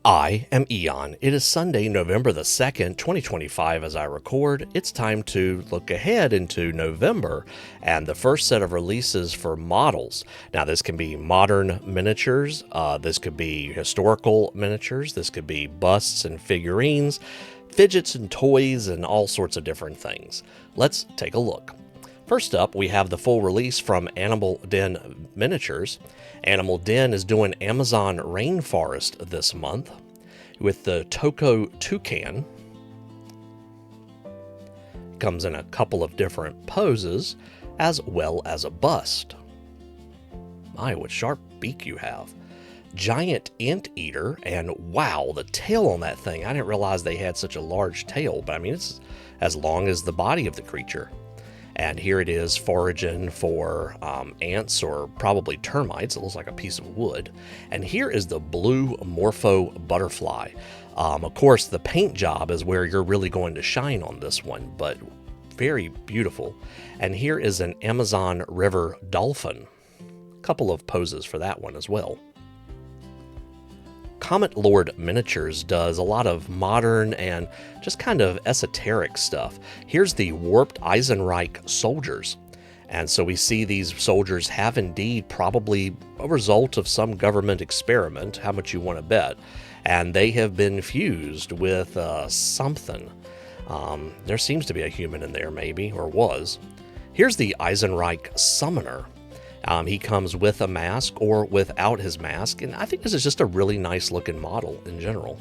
I am Eon. It is Sunday, November the 2nd, 2025 as I record. It's time to look ahead into November and the first set of releases for models. Now this can be modern miniatures, this could be historical miniatures, this could be busts and figurines, fidgets and toys, and all sorts of different things. Let's take a look. First up, we have the full release from Animal Den Miniatures. Animal Den is doing Amazon Rainforest this month with the Toko Toucan. Comes in a couple of different poses, as well as a bust. My, what sharp beak you have. Giant Anteater, and wow, the tail on that thing. I didn't realize they had such a large tail, but I mean, it's as long as the body of the creature. And here it is foraging for ants or probably termites. It looks like a piece of wood. And here is the blue Morpho Butterfly. Of course, the paint job is where you're really going to shine on this one, but very beautiful. And here is an Amazon River Dolphin. Couple of poses for that one as well. Comet Lord Miniatures does a lot of modern and just kind of esoteric stuff. Here's the Warped Eisenreich soldiers. And so we see these soldiers have indeed probably a result of some government experiment, how much you want to bet. And they have been fused with something. There seems to be a human in there maybe, or was. Here's the Eisenreich Summoner. He comes with a mask or without his mask, and I think this is just a really nice looking model in general.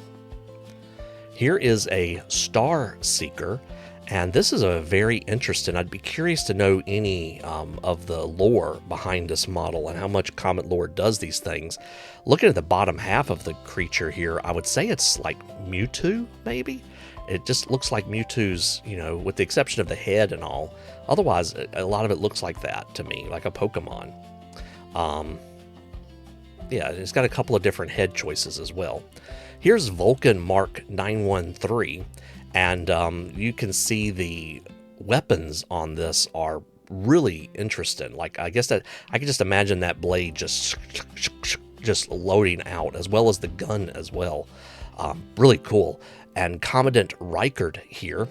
Here is a Star Seeker, and this is a very interesting. I'd be curious to know any of the lore behind this model and how much Comet Lord does these things. Looking at the bottom half of the creature here, I would say it's like Mewtwo, maybe? It just looks like Mewtwo's, you know, with the exception of the head and all. Otherwise, a lot of it looks like that to me, like a Pokemon. Yeah, it's got a couple of different head choices as well. Here's Vulcan Mark 913, and you can see the weapons on this are really interesting. Like, I guess that I can just imagine that blade just loading out, as well as the gun as well. Really cool. And Commandant Reichert here,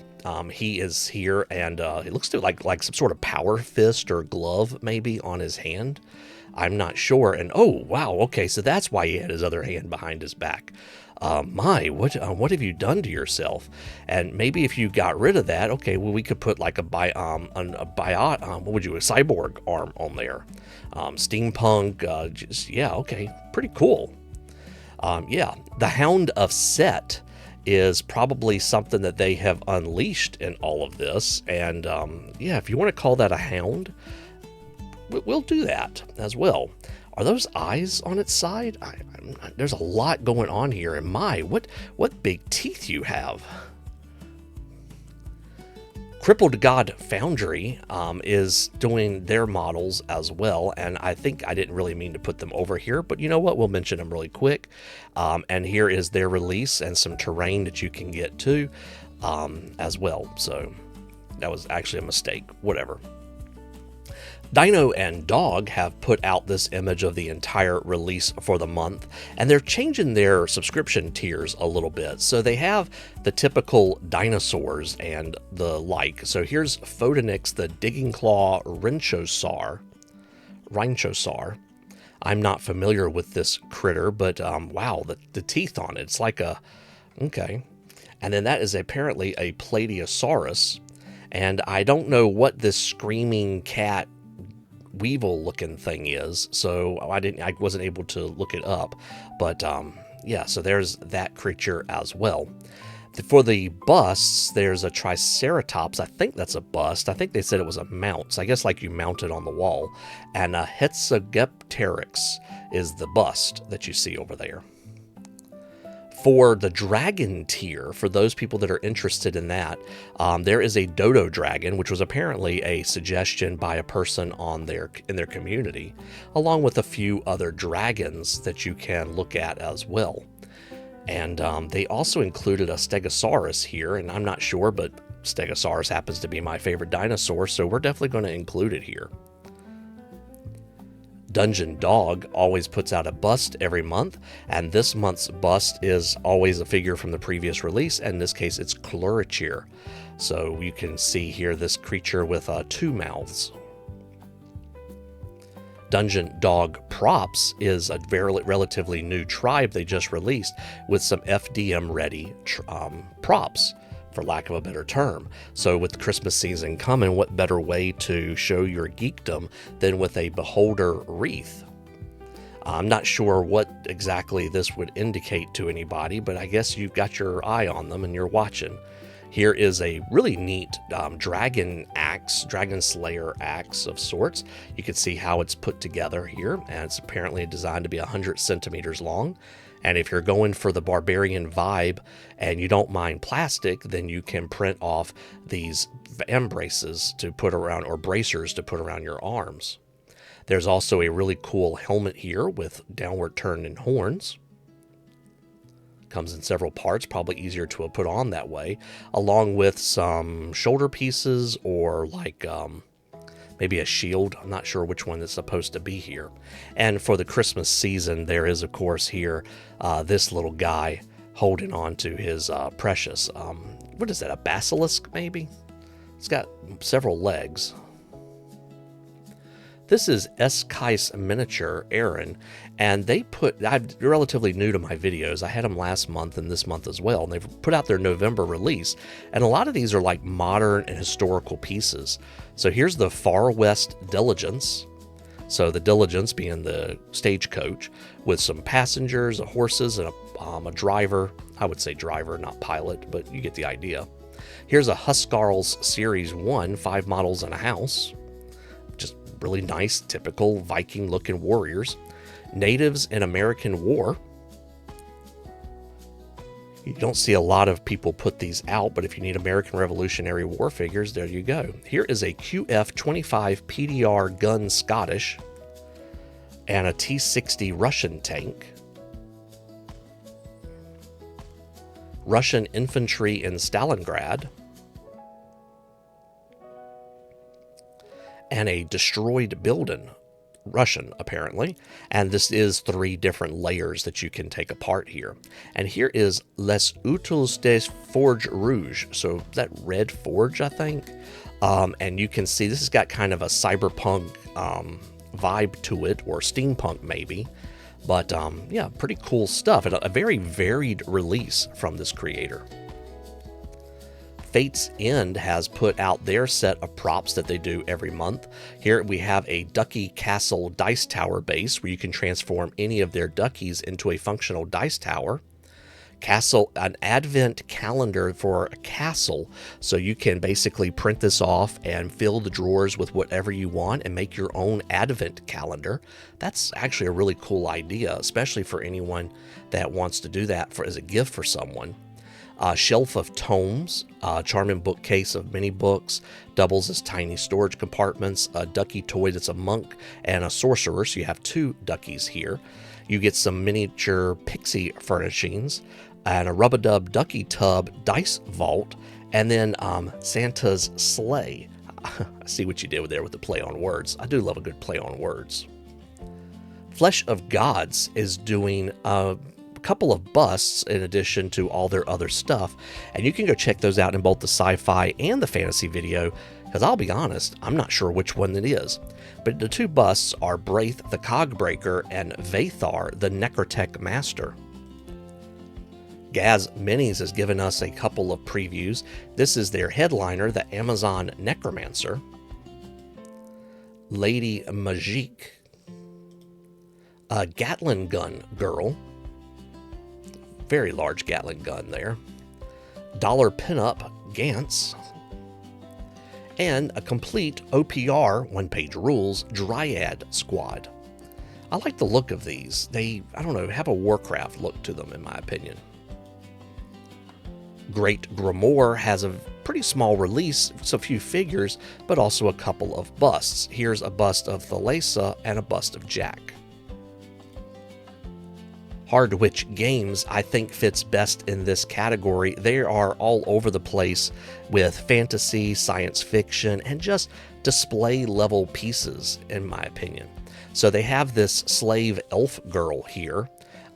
he is here, and it looks to like some sort of power fist or glove maybe on his hand. I'm not sure. And oh wow, okay, so that's why he had his other hand behind his back. What have you done to yourself? And maybe if you got rid of that, okay, well we could put like a cyborg arm on there, steampunk. Yeah, okay, pretty cool. Yeah, the Hound of Set is probably something that they have unleashed in all of this. And yeah, if you want to call that a hound, we'll do that as well. Are those eyes on its side? There's a lot going on here. And my, what big teeth you have. Crippled God Foundry is doing their models as well, and I think I didn't really mean to put them over here, but you know what, we'll mention them really quick. And here is their release and some terrain that you can get to as well. So that was actually a mistake, whatever. Dino and Dog have put out this image of the entire release for the month, and they're changing their subscription tiers a little bit. So they have the typical dinosaurs and the like. So here's Photonix, the Digging Claw Rhinoceros. I'm not familiar with this critter, but wow, the teeth on it. It's like a, okay. And then that is apparently a Plateosaurus, and I don't know what this screaming cat weevil looking thing is, so I wasn't able to look it up, but yeah, so there's that creature as well. For the busts, there's a Triceratops. I think that's a bust. I think they said it was a mount, so I guess like you mount it on the wall. And a Hexagepteryx is the bust that you see over there. For the dragon tier, for those people that are interested in that, there is a Dodo Dragon, which was apparently a suggestion by a person in their community, along with a few other dragons that you can look at as well. And they also included a Stegosaurus here, and I'm not sure, but Stegosaurus happens to be my favorite dinosaur, so we're definitely going to include it here. Dungeon Dog always puts out a bust every month, and this month's bust is always a figure from the previous release, and in this case it's Chlorachir. So you can see here this creature with 2 mouths. Dungeon Dog Props is a very relatively new tribe they just released with some FDM ready props, for lack of a better term. So with the Christmas season coming, what better way to show your geekdom than with a beholder wreath? I'm not sure what exactly this would indicate to anybody, but I guess you've got your eye on them and you're watching. Here is a really neat dragon slayer axe of sorts. You can see how it's put together here, and it's apparently designed to be 100 centimeters long. And if you're going for the barbarian vibe and you don't mind plastic, then you can print off these braces to put around, or bracers to put around your arms. There's also a really cool helmet here with downward turning horns. Comes in several parts, probably easier to put on that way, along with some shoulder pieces or like maybe a shield. I'm not sure which one is supposed to be here. And for the Christmas season, there is, of course, here this little guy holding on to his precious, what is that, a basilisk maybe? It's got several legs. This is Eskice miniature Aron, and I'm relatively new to my videos. I had them last month and this month as well, and they've put out their November release, and a lot of these are like modern and historical pieces. So here's the Far West Diligence. So the Diligence being the stagecoach with some passengers, horses, and a driver. I would say driver, not pilot, but you get the idea. Here's a Huskarls Series 1, 5 models in a house. Just really nice, typical Viking-looking warriors. Natives in American War. You don't see a lot of people put these out, but if you need American Revolutionary War figures, there you go. Here is a QF-25 PDR gun Scottish and a T-60 Russian tank. Russian infantry in Stalingrad. And a destroyed building, Russian apparently, and this is 3 different layers that you can take apart here. And here is Les Outils des Forge Rouge, so that red forge, I think. And you can see this has got kind of a cyberpunk vibe to it, or steampunk maybe. But yeah, pretty cool stuff, and a very varied release from this creator. Fate's End has put out their set of props that they do every month. Here we have a Ducky Castle dice tower base where you can transform any of their duckies into a functional dice tower. An advent calendar for a castle, so you can basically print this off and fill the drawers with whatever you want and make your own advent calendar. That's actually a really cool idea, especially for anyone that wants to do that as a gift for someone. Shelf of tomes, charming bookcase of mini books, doubles as tiny storage compartments, a ducky toy that's a monk and a sorcerer, so you have 2 duckies here. You get some miniature pixie furnishings, and a rub-a-dub ducky tub dice vault, and then Santa's sleigh. I see what you did there with the play on words. I do love a good play on words. Flesh of Gods is doing a couple of busts in addition to all their other stuff, and you can go check those out in both the sci-fi and the fantasy video, because I'll be honest, I'm not sure which one it is. But the 2 busts are Braith the Cogbreaker and Vathar the Necrotech Master. Gaz Minis has given us a couple of previews. This is their headliner, the Amazon Necromancer. Lady Magique. A Gatling Gun Girl. Very large Gatling gun there. Dollar Pinup Gantz. And a complete OPR, 1-page rules, Dryad Squad. I like the look of these. They, I don't know, have a Warcraft look to them in my opinion. Great Grimoire has a pretty small release, it's a few figures, but also a couple of busts. Here's a bust of Thalassa and a bust of Jack. Hardwitch Games, I think, fits best in this category. They are all over the place with fantasy, science fiction, and just display level pieces, in my opinion. So they have this slave elf girl here.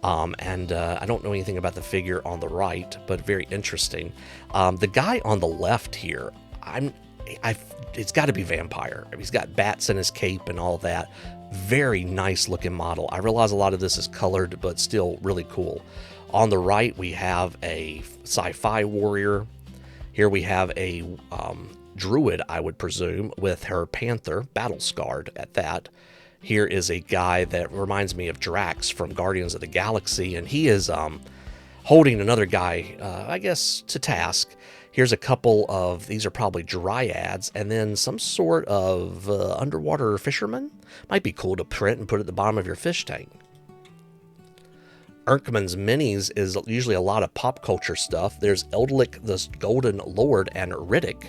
I don't know anything about the figure on the right, but very interesting. The guy on the left here, it's got to be vampire. I mean, he's got bats in his cape and all that. Very nice looking model. I realize a lot of this is colored, but still really cool. On the right, we have a sci-fi warrior. Here we have a druid, I would presume, with her panther, battle scarred at that. Here is a guy that reminds me of Drax from Guardians of the Galaxy, and he is holding another guy, I guess, to task. Here's a couple of, these are probably dryads, and then some sort of underwater fisherman. Might be cool to print and put at the bottom of your fish tank. Irnkman's Minis is usually a lot of pop culture stuff. There's Eldlik the Golden Lord and Riddick.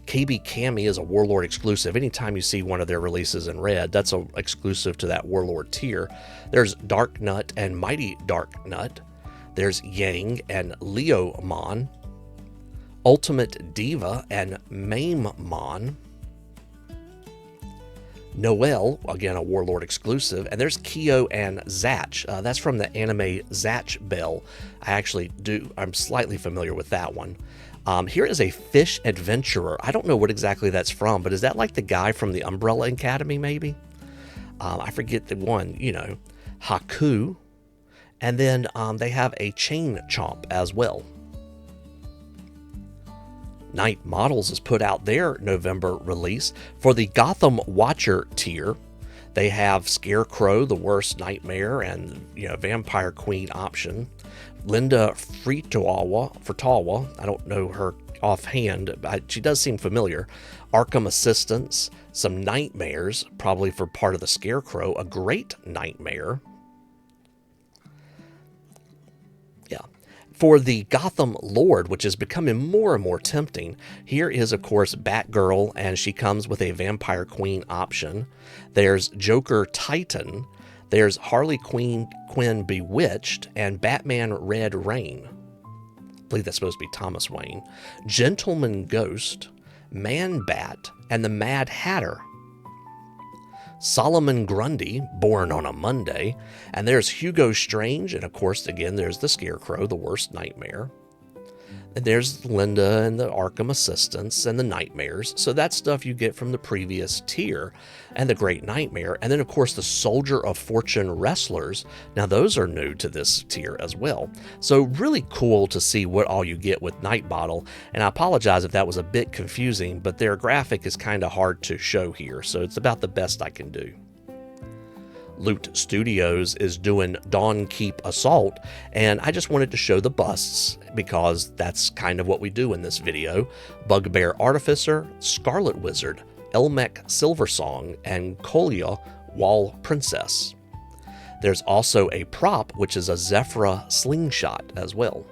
KB Kami is a Warlord exclusive. Anytime you see one of their releases in red, that's an exclusive to that Warlord tier. There's Dark Nut and Mighty Dark Nut. There's Yang and Leomon. Ultimate Diva and Maimon. Noelle, again a Warlord exclusive, and there's Kyo and Zatch. That's from the anime Zatch Bell. I'm slightly familiar with that one. Here is a Fish Adventurer. I don't know what exactly that's from, but is that like the guy from the Umbrella Academy, maybe? I forget the one, you know, Haku. And then they have a Chain Chomp as well. Night Models has put out their November release. For the Gotham Watcher tier, they have Scarecrow, the worst nightmare, and Vampire Queen option. Linda Furtawa, I don't know her offhand, but she does seem familiar. Arkham Assistance, some Nightmares, probably for part of the Scarecrow, a Great Nightmare. Yeah. For the Gotham Lord, which is becoming more and more tempting, here is, of course, Batgirl, and she comes with a Vampire Queen option. There's Joker Titan. There's Harley Quinn Bewitched, and Batman Red Rain. I believe that's supposed to be Thomas Wayne. Gentleman Ghost, Man Bat, and the Mad Hatter. Solomon Grundy, born on a Monday, and there's Hugo Strange, and of course, again, there's the Scarecrow, the worst nightmare. And there's Linda and the Arkham Assistants and the Nightmares. So that's stuff you get from the previous tier, and the Great Nightmare. And then, of course, the Soldier of Fortune Wrestlers. Now, those are new to this tier as well. So really cool to see what all you get with Night Bottle. And I apologize if that was a bit confusing, but their graphic is kind of hard to show here. So it's about the best I can do. Loot Studios is doing Dawn Keep Assault, and I just wanted to show the busts because that's kind of what we do in this video. Bugbear Artificer, Scarlet Wizard, Elmec Silversong, and Kolya Wall Princess. There's also a prop, which is a Zephyra Slingshot as well.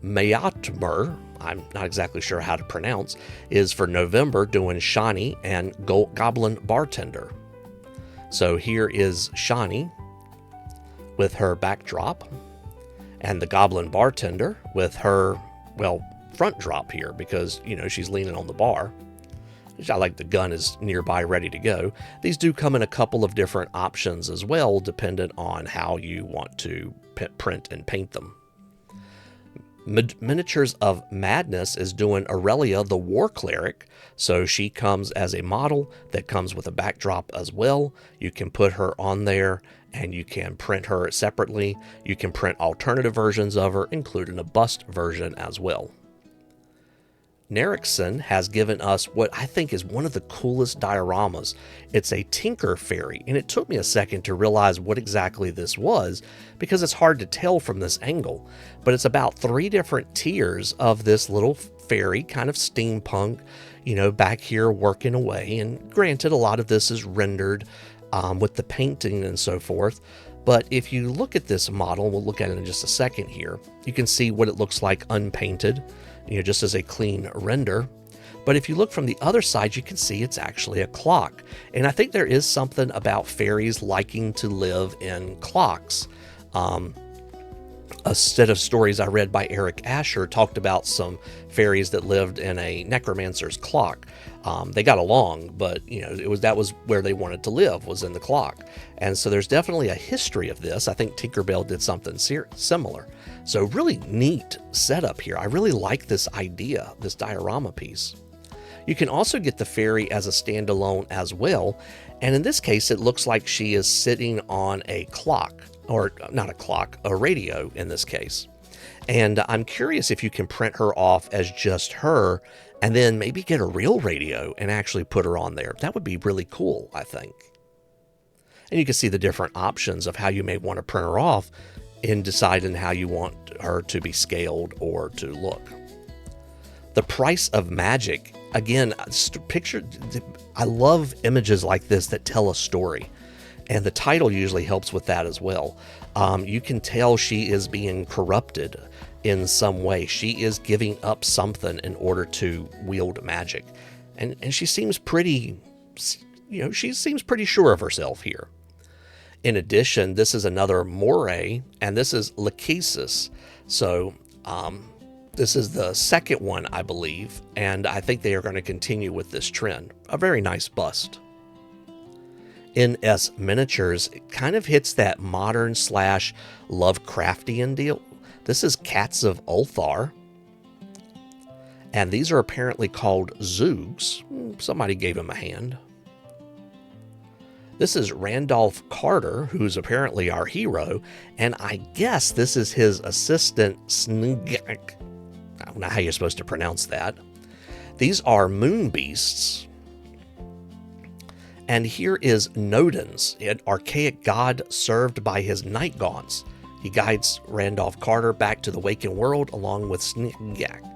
Mayatomr, I'm not exactly sure how to pronounce, is for November doing Shani and Goblin Bartender. So here is Shani with her backdrop, and the Goblin Bartender with her, well, front drop here because, she's leaning on the bar. I like the gun is nearby ready to go. These do come in a couple of different options as well, dependent on how you want to print and paint them. Miniatures of Madness is doing Aurelia the War Cleric, so she comes as a model that comes with a backdrop as well. You can put her on there and you can print her separately. You can print alternative versions of her, including a bust version as well. Nerikson has given us what I think is one of the coolest dioramas. It's a Tinker Fairy, and it took me a second to realize what exactly this was because it's hard to tell from this angle. But it's about 3 different tiers of this little fairy, kind of steampunk, back here working away. And granted, a lot of this is rendered with the painting and so forth. But if you look at this model, we'll look at it in just a second here, you can see what it looks like unpainted, just as a clean render. But if you look from the other side, you can see it's actually a clock. And I think there is something about fairies liking to live in clocks. A set of stories I read by Eric Asher talked about some fairies that lived in a necromancer's clock. They got along, but that was where they wanted to live, was in the clock. And so there's definitely a history of this. I think Tinkerbell did something similar. So really neat setup here. I really like this idea, this diorama piece. You can also get the fairy as a standalone as well. And in this case, it looks like she is sitting on a clock. Or not a clock, a radio in this case. And I'm curious if you can print her off as just her and then maybe get a real radio and actually put her on there. That would be really cool, I think. And you can see the different options of how you may want to print her off in deciding how you want her to be scaled or to look. The Price of Magic. Again, I love images like this that tell a story. And the title usually helps with that as well. You can tell she is being corrupted in some way. She is giving up something in order to wield magic. And she seems pretty, she seems pretty sure of herself here. In addition, this is another moire, and this is Eskice. So this is the second one, I believe, and I think they are going to continue with this trend. A very nice bust. ZEZ Miniatures, it kind of hits that modern / Lovecraftian deal. This is Cats of Ulthar. And these are apparently called Zoogs. Somebody gave him a hand. This is Randolph Carter, who's apparently our hero. And I guess this is his assistant, Snugak. I don't know how you're supposed to pronounce that. These are moon beasts. And here is Nodens, an archaic god served by his night gaunts. He guides Randolph Carter back to the waking world along with Snigak.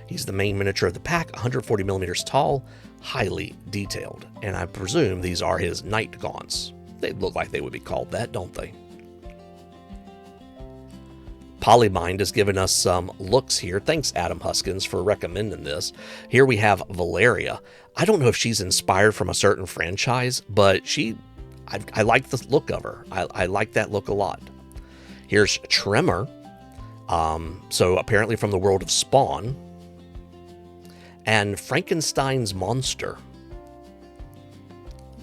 He's the main miniature of the pack, 140 millimeters tall, highly detailed. And I presume these are his night gaunts. They look like they would be called that, don't they? Polymind has given us some looks here. Thanks, Adam Huskins, for recommending this. Here we have Valeria. I don't know if she's inspired from a certain franchise, but I like the look of her. I like that look a lot. Here's Tremor. So apparently from the world of Spawn. And Frankenstein's Monster.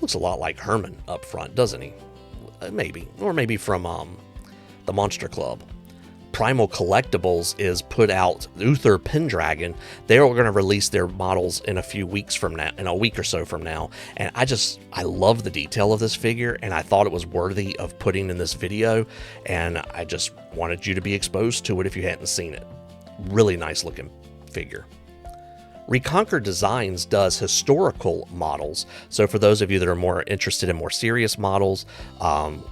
Looks a lot like Herman up front, doesn't he? Maybe. Or maybe from the Monster Club. Primal Collectibles is put out Uther Pendragon. They're going to release their models in a week or so from now. And I love the detail of this figure, and I thought it was worthy of putting in this video. And I just wanted you to be exposed to it if you hadn't seen it. Really nice looking figure. Reconquer Designs does historical models. So for those of you that are more interested in more serious models,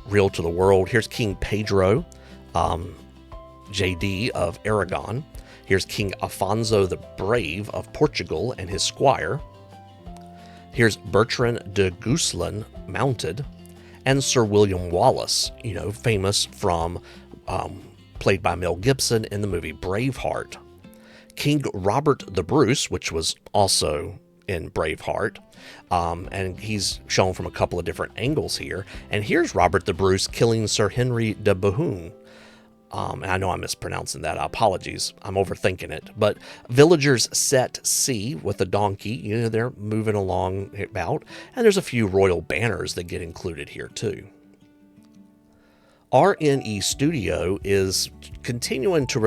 real to the world, here's King Pedro. JD of Aragon. Here's King Afonso the Brave of Portugal and his squire. Here's Bertrand de Gusselin mounted. And Sir William Wallace, famous from, played by Mel Gibson in the movie Braveheart. King Robert the Bruce, which was also in Braveheart. And he's shown from a couple of different angles here. And here's Robert the Bruce killing Sir Henry de Bohun. And I know I'm mispronouncing that. Apologies. I'm overthinking it. But villagers set C with a donkey. They're moving along about. And there's a few royal banners that get included here too. RNE Studio is continuing to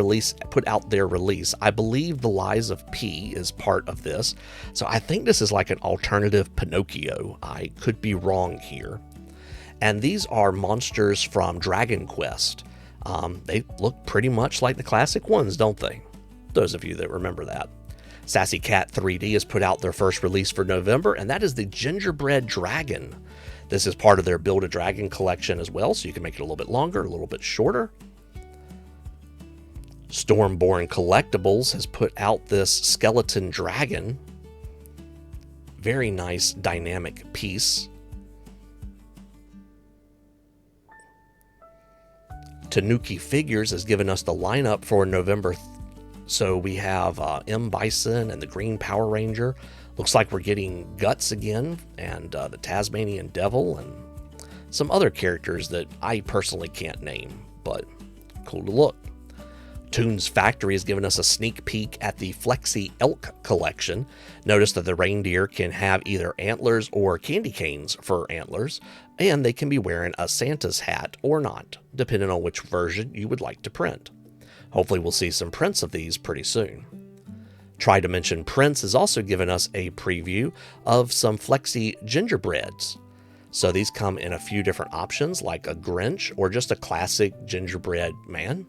put out their release. I believe The Lies of P is part of this. So I think this is like an alternative Pinocchio. I could be wrong here. And these are monsters from Dragon Quest. They look pretty much like the classic ones, don't they? Those of you that remember that. Sassy Cat 3D has put out their first release for November, and that is the Gingerbread Dragon. This is part of their Build a Dragon collection as well, so you can make it a little bit longer, a little bit shorter. Stormborn Collectibles has put out this Skeleton Dragon. Very nice dynamic piece. Tanuki Figures has given us the lineup for November. So we have M. Bison and the Green Power Ranger. Looks like we're getting Guts again, and the Tasmanian Devil, and some other characters that I personally can't name, but cool to look. Toonz Factory has given us a sneak peek at the Flexi Elk collection. Notice that the reindeer can have either antlers or candy canes for antlers, and they can be wearing a Santa's hat or not, depending on which version you would like to print. Hopefully we'll see some prints of these pretty soon. Tri-Dimension Prints has also given us a preview of some Flexi gingerbreads. So these come in a few different options, like a Grinch or just a classic gingerbread man.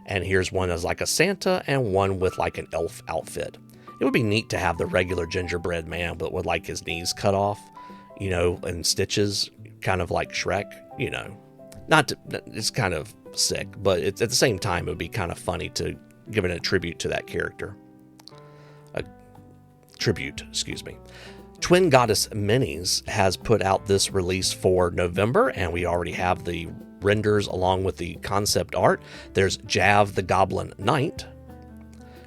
And here's one as like a Santa and one with like an elf outfit. It would be neat to have the regular gingerbread man, but with like his knees cut off, you know, and stitches, kind of like Shrek, you know. It's kind of sick, but it's, at the same time, it would be kind of funny to give it a tribute to that character. Excuse me. Twin Goddess Minis has put out this release for November, and we already have the renders along with the concept art. There's Jav the Goblin Knight,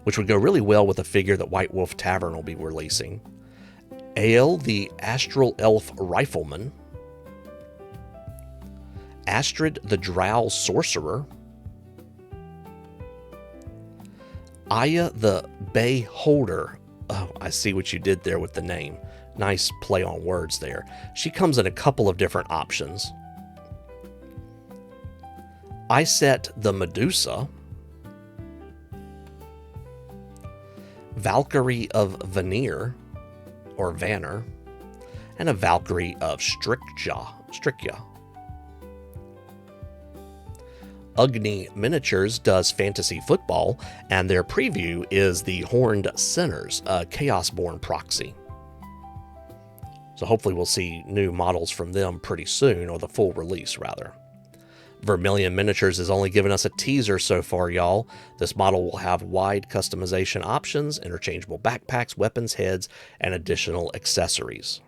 which would go really well with a figure that White Wolf Tavern will be releasing. Ale the Astral Elf Rifleman. Astrid the Drow Sorcerer. Aya the Bay Holder. Oh, I see what you did there with the name. Nice play on words there. She comes in a couple of different options. Iset the Medusa. Valkyrie of Veneer, or Vanner, and a Valkyrie of Strictja. Ugni Miniatures does fantasy football, and their preview is the Horned Sinners, a Chaos-born proxy. So hopefully we'll see new models from them pretty soon, or the full release rather. Vermillion Miniatures has only given us a teaser so far, y'all. This model will have wide customization options, interchangeable backpacks, weapons, heads, and additional accessories.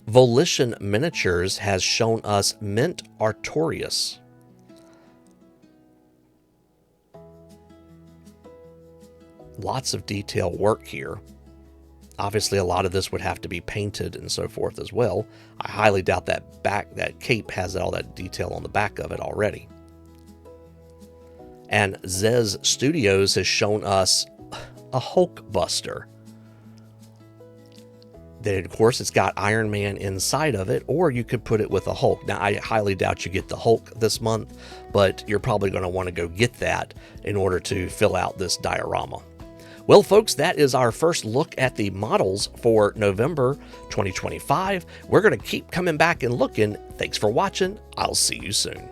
Volition Miniatures has shown us Mint Artorias. Lots of detail work here. Obviously, a lot of this would have to be painted and so forth as well. I highly doubt that cape has all that detail on the back of it already. And ZEZ Studios has shown us a Hulk Buster. Then, of course, it's got Iron Man inside of it, or you could put it with a Hulk. Now, I highly doubt you get the Hulk this month, but you're probably going to want to go get that in order to fill out this diorama. Well, folks, that is our first look at the models for November 2025. We're going to keep coming back and looking. Thanks for watching. I'll see you soon.